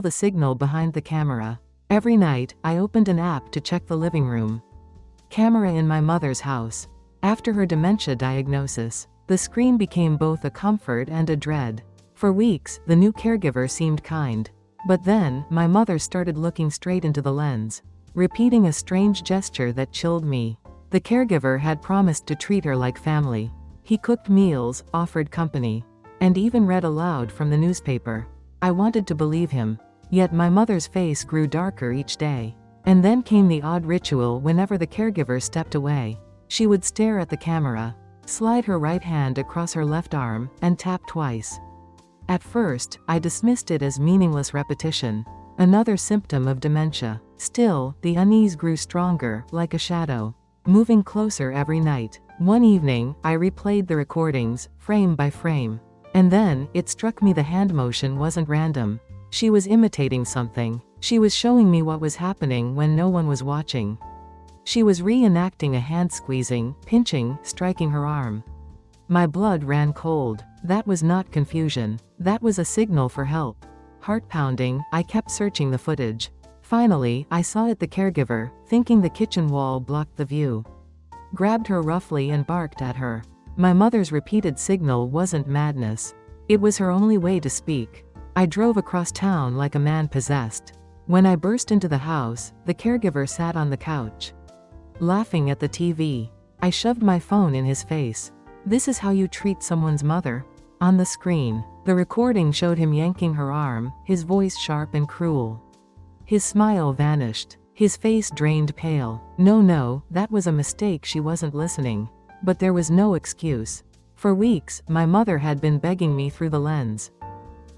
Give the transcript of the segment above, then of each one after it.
the signal behind the camera. Every night, I opened an app to check the living room camera in my mother's house. After her dementia diagnosis, the screen became both a comfort and a dread. For weeks, the new caregiver seemed kind. But then, my mother started looking straight into the lens, repeating a strange gesture that chilled me. The caregiver had promised to treat her like family. He cooked meals, offered company, and even read aloud from the newspaper. I wanted to believe him. Yet my mother's face grew darker each day. And then came the odd ritual whenever the caregiver stepped away. She would stare at the camera, slide her right hand across her left arm, and tap twice. At first, I dismissed it as meaningless repetition, another symptom of dementia. Still, the unease grew stronger, like a shadow, moving closer every night. One evening, I replayed the recordings, frame by frame. And then, it struck me the hand motion wasn't random. She was imitating something. She was showing me what was happening when no one was watching. She was reenacting a hand squeezing, pinching, striking her arm. My blood ran cold. That was not confusion. That was a signal for help. Heart pounding, I kept searching the footage. Finally, I saw it. The caregiver, thinking the kitchen wall blocked the view, grabbed her roughly and barked at her. My mother's repeated signal wasn't madness. It was her only way to speak. I drove across town like a man possessed. When I burst into the house, the caregiver sat on the couch, laughing at the TV. I shoved my phone in his face. "This is how you treat someone's mother?" On the screen, the recording showed him yanking her arm, his voice sharp and cruel. His smile vanished. His face drained pale. No, that was a mistake. She wasn't listening. But there was no excuse. For weeks, my mother had been begging me through the lens,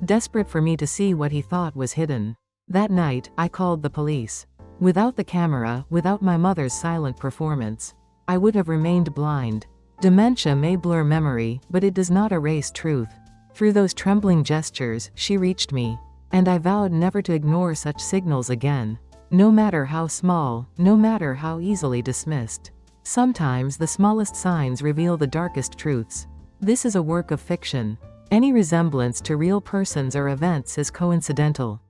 desperate for me to see what he thought was hidden. That night, I called the police. Without the camera, without my mother's silent performance, I would have remained blind. Dementia may blur memory, but it does not erase truth. Through those trembling gestures, she reached me. And I vowed never to ignore such signals again. No matter how small, no matter how easily dismissed. Sometimes the smallest signs reveal the darkest truths. This is a work of fiction. Any resemblance to real persons or events is coincidental.